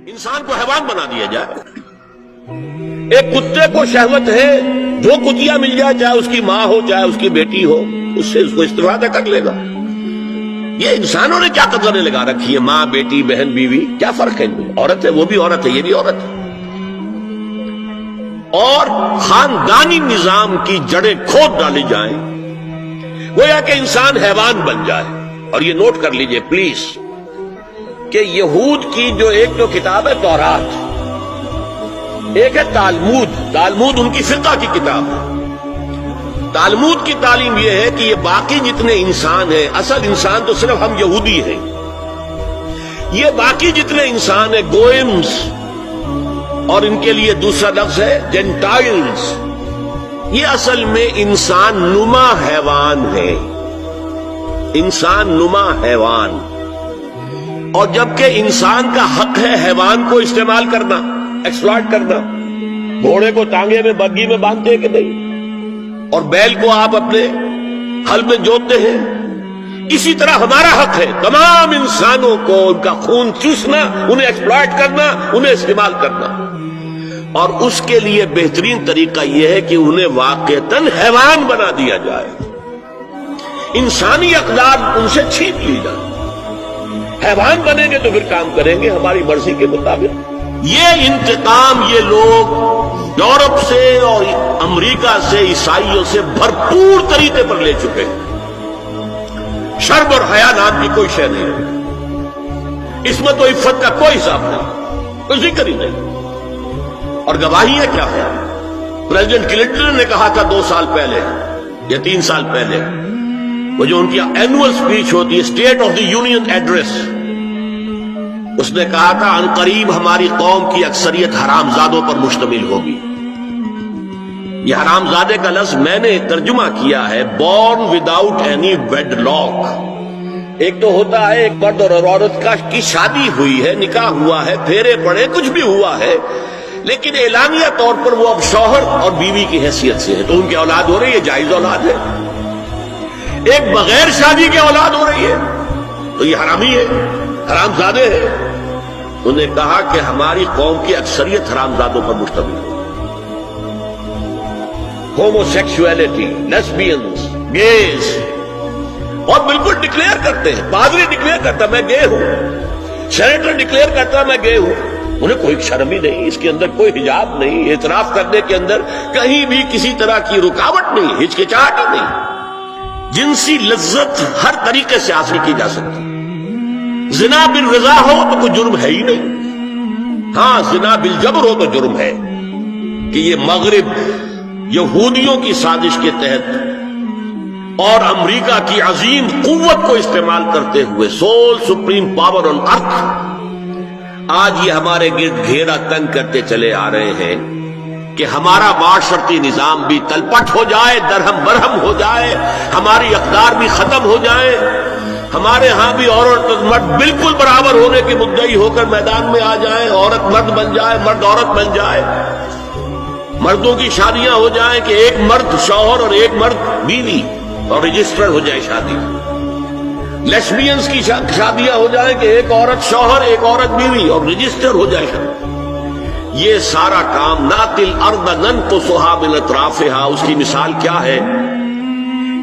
انسان کو حیوان بنا دیا جائے. ایک کتے کو شہوت ہے جو کتیا مل جائے، چاہے اس کی ماں ہو چاہے اس کی بیٹی ہو، اس سے اس کو استفادہ کر لے گا. یہ انسانوں نے کیا قدریں لگا رکھی ہے؟ ماں، بیٹی، بہن، بیوی، کیا فرق ہے ان میں؟ عورت ہے وہ بھی عورت ہے، یہ بھی عورت ہے. اور خاندانی نظام کی جڑیں کھود ڈالی جائیں، گویا کہ انسان حیوان بن جائے. اور یہ نوٹ کر لیجئے پلیز کہ یہود کی جو ایک تو کتاب ہے تورات، ایک ہے تالمود. تالمود ان کی فقہ کی کتاب ہے. تالمود کی تعلیم یہ ہے کہ یہ باقی جتنے انسان ہیں، اصل انسان تو صرف ہم یہودی ہیں، یہ باقی جتنے انسان ہیں گوئمز، اور ان کے لیے دوسرا لفظ ہے جینٹائلز، یہ اصل میں انسان نما حیوان ہے. انسان نما حیوان. اور جبکہ انسان کا حق ہے حیوان کو استعمال کرنا، ایکسپلائٹ کرنا. گھوڑے کو ٹانگے میں بگی میں باندھتے ہیں کہ نہیں، اور بیل کو آپ اپنے ہل میں جوتتے ہیں. اسی طرح ہمارا حق ہے تمام انسانوں کو ان کا خون چوسنا، انہیں ایکسپلائٹ کرنا، انہیں استعمال کرنا. اور اس کے لیے بہترین طریقہ یہ ہے کہ انہیں واقعتاً حیوان بنا دیا جائے، انسانی اقدار ان سے چھین لی جائے. حیوان بنیں گے تو پھر کام کریں گے ہماری مرضی کے مطابق. یہ انتقام یہ لوگ یورپ سے اور امریکہ سے، عیسائیوں سے بھرپور طریقے پر لے چکے ہیں. شرم اور حیا نام کی کوئی شے نہیں ہے، عصمت و عفت کا کوئی حساب نہیں، کوئی ذکر ہی نہیں. اور گواہیاں کیا ہے؟ پریزیڈنٹ کلنٹن نے کہا تھا 2 سال پہلے یا 3 سال پہلے، وہ جو ان کی اینوئل سپیچ ہوتی ہے، state of the union address, اس نے کہا تھا عنقریب ہماری قوم کی اکثریت حرام زادوں پر مشتمل ہوگی. یہ حرام زادے کا لفظ میں نے ترجمہ کیا ہے born without any wedlock. ایک تو ہوتا ہے ایک مرد اور عورت کی شادی ہوئی ہے، نکاح ہوا ہے، پھیرے پڑے، کچھ بھی ہوا ہے، لیکن اعلانیہ طور پر وہ اب شوہر اور بیوی کی حیثیت سے ہے، تو ان کی اولاد ہو رہی ہے، جائز اولاد ہے. ایک بغیر شادی کی اولاد ہو رہی ہے تو یہ حرامی ہے، حرام زادے ہے. انہوں نے کہا کہ ہماری قوم کی اکثریت حرام زادوں پر مشتمل ہے. ہومو سیکسولیٹی، لیسبینز، گیز، اور بالکل ڈکلیئر کرتے ہیں. پادری ڈکلیئر کرتا میں گے ہوں، سینیٹر ڈکلیئر کرتا میں گے ہوں. انہیں کوئی شرم ہی نہیں، اس کے اندر کوئی حجاب نہیں، اعتراف کرنے کے اندر کہیں بھی کسی طرح کی رکاوٹ نہیں، ہچکچاہٹ ہی نہیں. جنسی لذت ہر طریقے سے حاصل کی جا سکتی. زنا بالرضا ہو تو کوئی جرم ہے ہی نہیں. ہاں زنا بالجبر ہو تو جرم ہے کہ یہ مغرب یہودیوں کی سازش کے تحت اور امریکہ کی عظیم قوت کو استعمال کرتے ہوئے، سول سپریم پاور آن ارتھ، آج یہ ہمارے گرد گھیرا تنگ کرتے چلے آ رہے ہیں کہ ہمارا معاشرتی نظام بھی تلپٹ ہو جائے، درہم برہم ہو جائے، ہماری اقدار بھی ختم ہو جائے، ہمارے ہاں بھی عورت اور مرد بالکل برابر ہونے کے مدعی ہو کر میدان میں آ جائیں، عورت مرد بن جائے، مرد عورت بن جائے، مردوں کی شادیاں ہو جائیں کہ ایک مرد شوہر اور ایک مرد بیوی اور رجسٹر ہو جائے شادی. لیسبینز کی شادیاں ہو جائیں کہ ایک عورت شوہر ایک عورت بیوی اور رجسٹر ہو جائے شادی. یہ سارا کام ناتی الارض ننقصھا من اطرافھا، اس کی مثال کیا ہے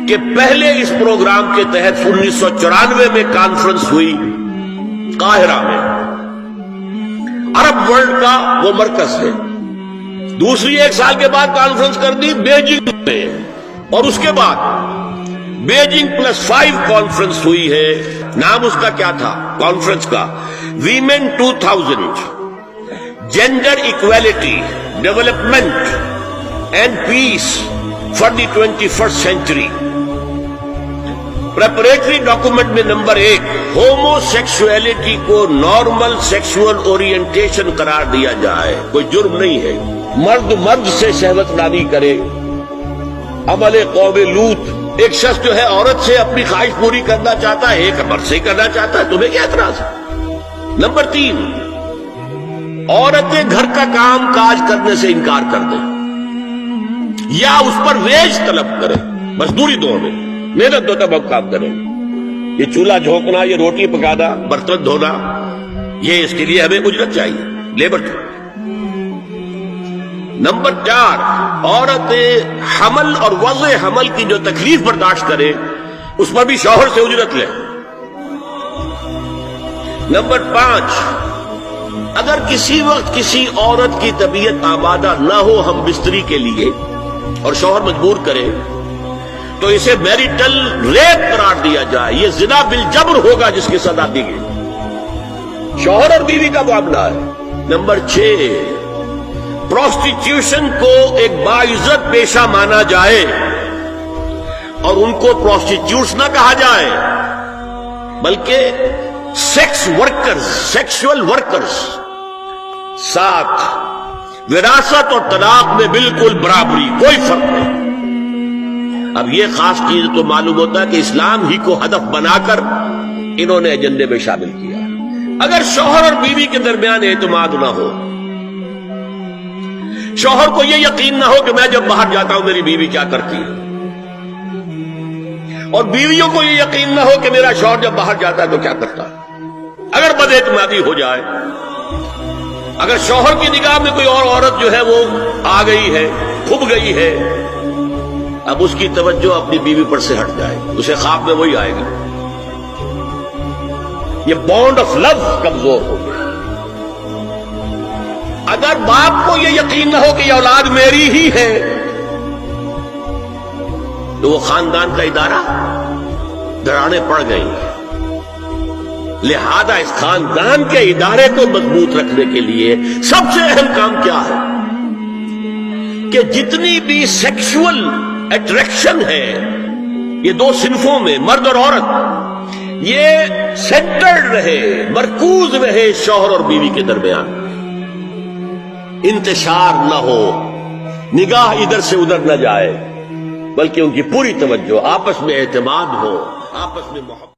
کہ پہلے اس پروگرام کے تحت 1994 میں کانفرنس ہوئی قاہرہ میں، عرب ورلڈ کا وہ مرکز ہے. دوسری 1 سال کے بعد کانفرنس کر دی بیجنگ میں، اور اس کے بعد بیجنگ +5 کانفرنس ہوئی ہے. نام اس کا کیا تھا کانفرنس کا؟ Women 2000، gender equality, development and peace for the 21st century. Preparatory document میں نمبر 1 ہومو سیکسولیٹی کو نارمل سیکسول اورینٹیشن قرار دیا جائے. کوئی جرم نہیں ہے. مرد مرد سے شہوت رانی کرے، عمل قوم لوط. ایک شخص جو ہے عورت سے اپنی خواہش پوری کرنا چاہتا ہے، ایک مرد سے کرنا چاہتا ہے، تمہیں کیا اعتراض ہے؟ نمبر 3 عورتیں گھر کا کام کاج کرنے سے انکار کر دیں یا اس پر ویج طلب کریں، مزدوری دو ہمیں، محنت دو تب ہم کام کریں. یہ چولہا جھونکنا، یہ روٹی پکانا، برتن دھونا، یہ اس کے لیے ہمیں اجرت چاہیے، لیبر چاہیے۔ نمبر 4، عورت حمل اور وضع حمل کی جو تکلیف برداشت کرے اس پر بھی شوہر سے اجرت لے۔ نمبر 5، اگر کسی وقت کسی عورت کی طبیعت آمادہ نہ ہو ہم بستری کے لیے اور شوہر مجبور کرے تو اسے میریٹل ریپ قرار دیا جائے، یہ زنا بالجبر ہوگا جس کی سزا دی گئی، شوہر اور بیوی کا معاملہ ہے۔ نمبر 6، پروسٹیٹیوشن کو ایک باعزت پیشہ مانا جائے اور ان کو پروسٹیٹیوٹس نہ کہا جائے بلکہ سیکس ورکرز، سیکشول ورکرز۔ 7، وراثت اور طلاق میں بالکل برابری، کوئی فرق نہیں۔ اب یہ خاص چیز تو معلوم ہوتا ہے کہ اسلام ہی کو ہدف بنا کر انہوں نے ایجنڈے میں شامل کیا۔ اگر شوہر اور بیوی کے درمیان اعتماد نہ ہو، شوہر کو یہ یقین نہ ہو کہ میں جب باہر جاتا ہوں میری بیوی کیا کرتی ہے، اور بیویوں کو یہ یقین نہ ہو کہ میرا شوہر جب باہر جاتا ہے تو کیا کرتا ہے، اگر بد اعتمادی ہو جائے، اگر شوہر کی نگاہ میں کوئی اور عورت جو ہے وہ آ گئی ہے، کھب گئی ہے، اب اس کی توجہ اپنی بیوی پر سے ہٹ جائے، اسے خواب میں وہی آئے گا، یہ بانڈ آف لو کمزور ہو گیا۔ اگر باپ کو یہ یقین نہ ہو کہ یہ اولاد میری ہی ہے تو وہ خاندان کا ادارہ دراڑیں پڑ گئی۔ لہذا اس خاندان کے ادارے کو مضبوط رکھنے کے لیے سب سے اہم کام کیا ہے کہ جتنی بھی سیکشول اٹریکشن ہے یہ دو صنفوں میں، مرد اور عورت، یہ سینٹرڈ رہے، مرکوز رہے شوہر اور بیوی کے درمیان، انتشار نہ ہو، نگاہ ادھر سے ادھر نہ جائے، بلکہ ان کی پوری توجہ، آپس میں اعتماد ہو، آپس میں محبت۔